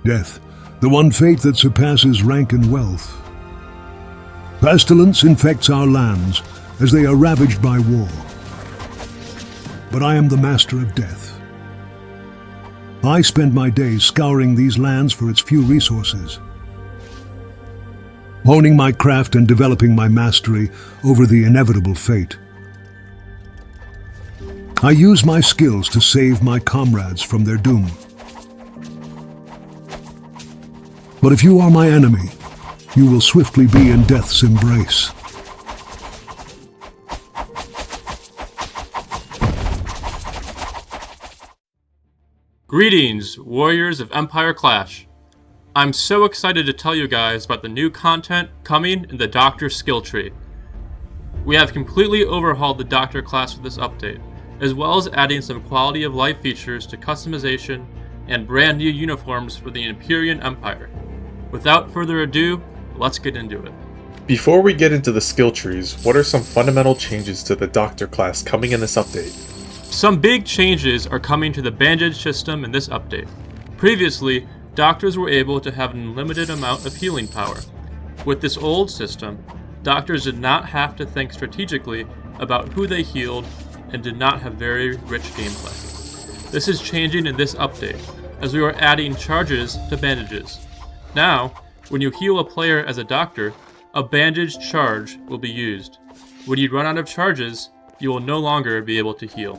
Death, the one fate that surpasses rank and wealth. Pestilence infects our lands as they are ravaged by war. But I am the master of death. I spend my days scouring these lands for its few resources, honing my craft and developing my mastery over the inevitable fate. I use my skills to save my comrades from their doom. But if you are my enemy, you will swiftly be in death's embrace. Greetings, warriors of Empire Clash. I'm so excited to tell you guys about the new content coming in the Doctor skill tree. We have completely overhauled the Doctor class with this update, as well as adding some quality of life features to customization and brand new uniforms for the Empyrean Empire. Without further ado, let's get into it. Before we get into the skill trees, what are some fundamental changes to the Doctor class coming in this update? Some big changes are coming to the bandage system in this update. Previously, doctors were able to have an unlimited amount of healing power. With this old system, doctors did not have to think strategically about who they healed and did not have very rich gameplay. This is changing in this update, as we are adding charges to bandages. Now, when you heal a player as a doctor, a bandage charge will be used. When you run out of charges, you will no longer be able to heal.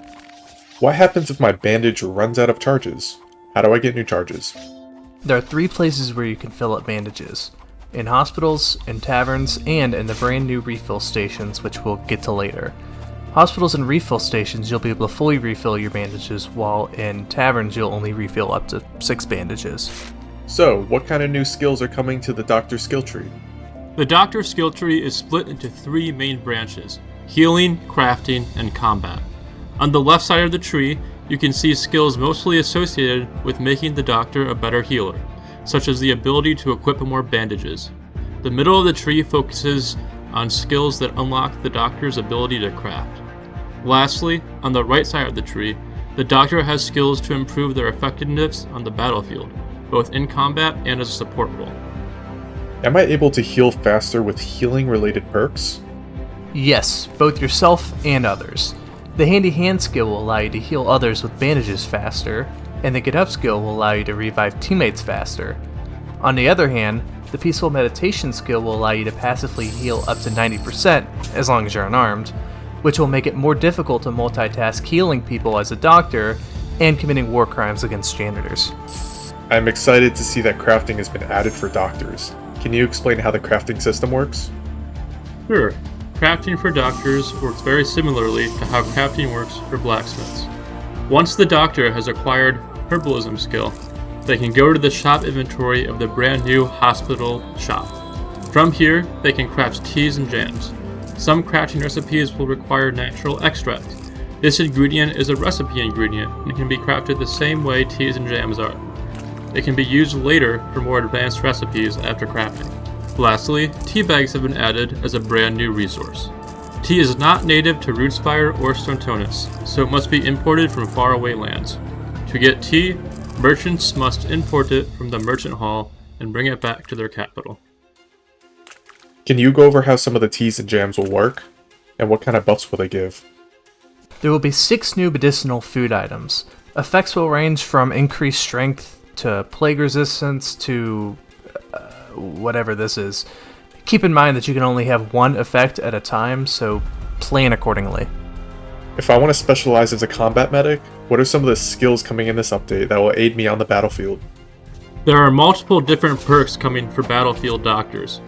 What happens if my bandage runs out of charges? How do I get new charges? There are 3 places where you can fill up bandages: in hospitals, in taverns, and in the brand new refill stations, which we'll get to later. Hospitals and refill stations, you'll be able to fully refill your bandages, while in taverns you'll only refill up to 6 bandages. So, what kind of new skills are coming to the Doctor skill tree? The Doctor skill tree is split into 3 main branches: healing, crafting, and combat. On the left side of the tree, you can see skills mostly associated with making the Doctor a better healer, such as the ability to equip more bandages. The middle of the tree focuses on skills that unlock the Doctor's ability to craft. Lastly, on the right side of the tree, the Doctor has skills to improve their effectiveness on the battlefield, both in combat and as a support role. Am I able to heal faster with healing-related perks? Yes, both yourself and others. The Handy Hand skill will allow you to heal others with bandages faster, and the Get Up skill will allow you to revive teammates faster. On the other hand, the Peaceful Meditation skill will allow you to passively heal up to 90%, as long as you're unarmed, which will make it more difficult to multitask healing people as a doctor and committing war crimes against janitors. I'm excited to see that crafting has been added for doctors. Can you explain how the crafting system works? Sure. Crafting for doctors works very similarly to how crafting works for blacksmiths. Once the doctor has acquired herbalism skill, they can go to the shop inventory of the brand new hospital shop. From here, they can craft teas and jams. Some crafting recipes will require natural extract. This ingredient is a recipe ingredient and can be crafted the same way teas and jams are. It can be used later for more advanced recipes after crafting. Lastly, tea bags have been added as a brand new resource. Tea is not native to Rootsfire or Stontonus, so it must be imported from faraway lands. To get tea, merchants must import it from the merchant hall and bring it back to their capital. Can you go over how some of the teas and jams will work? And what kind of buffs will they give? There will be 6 new medicinal food items. Effects will range from increased strength to plague resistance to whatever this is. Keep in mind that you can only have one effect at a time, so plan accordingly. If I want to specialize as a combat medic, what are some of the skills coming in this update that will aid me on the battlefield? There are multiple different perks coming for battlefield doctors.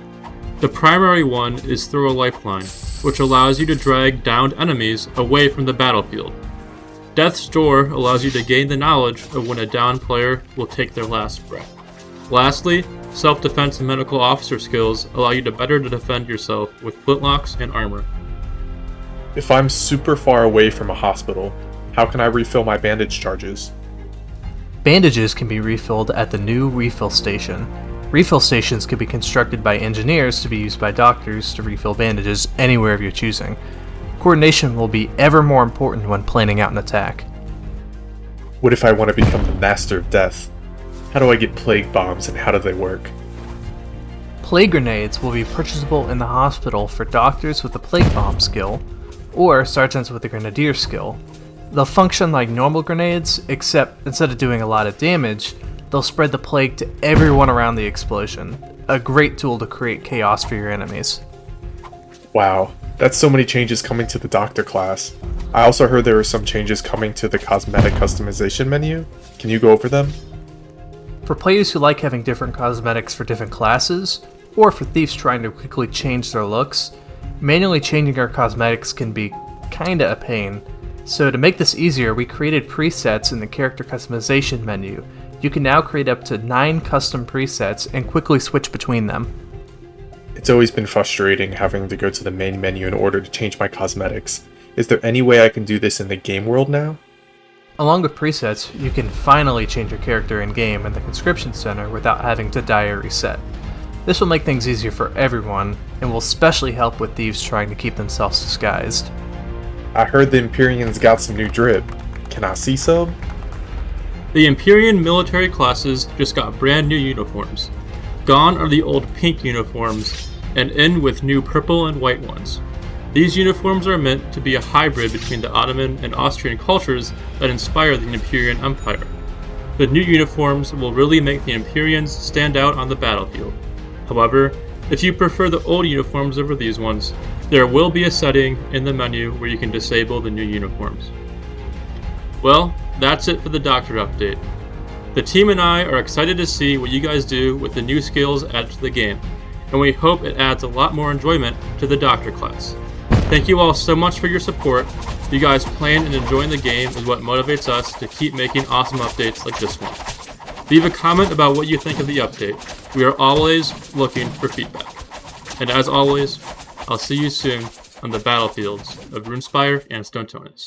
The primary one is Throw a Lifeline, which allows you to drag downed enemies away from the battlefield. Death's Door allows you to gain the knowledge of when a downed player will take their last breath. Lastly, self-defense and medical officer skills allow you to better defend yourself with flintlocks and armor. If I'm super far away from a hospital, how can I refill my bandage charges? Bandages can be refilled at the new refill station. Refill stations can be constructed by engineers to be used by doctors to refill bandages anywhere of your choosing. Coordination will be ever more important when planning out an attack. What if I want to become the Master of Death? How do I get plague bombs and how do they work? Plague grenades will be purchasable in the hospital for doctors with the plague bomb skill, or sergeants with the grenadier skill. They'll function like normal grenades, except instead of doing a lot of damage, they'll spread the plague to everyone around the explosion. A great tool to create chaos for your enemies. Wow, that's so many changes coming to the doctor class. I also heard there were some changes coming to the cosmetic customization menu. Can you go over them? For players who like having different cosmetics for different classes, or for thieves trying to quickly change their looks, manually changing our cosmetics can be kinda a pain. So to make this easier, we created presets in the character customization menu. You can now create up to 9 custom presets and quickly switch between them. It's always been frustrating having to go to the main menu in order to change my cosmetics. Is there any way I can do this in the game world now? Along with presets, you can finally change your character in-game in the conscription center without having to die or reset. This will make things easier for everyone, and will especially help with thieves trying to keep themselves disguised. I heard the Empyreans got some new drip. Can I see some? The Empyrean military classes just got brand new uniforms. Gone are the old pink uniforms, and in with new purple and white ones. These uniforms are meant to be a hybrid between the Ottoman and Austrian cultures that inspire the Empyrean Empire. The new uniforms will really make the Empyreans stand out on the battlefield. However, if you prefer the old uniforms over these ones, there will be a setting in the menu where you can disable the new uniforms. Well, that's it for the Doctor update. The team and I are excited to see what you guys do with the new skills added to the game, and we hope it adds a lot more enjoyment to the Doctor class. Thank you all so much for your support. You guys playing and enjoying the game is what motivates us to keep making awesome updates like this one. Leave a comment about what you think of the update. We are always looking for feedback. And as always, I'll see you soon on the battlefields of Runespire and Stone Tonus.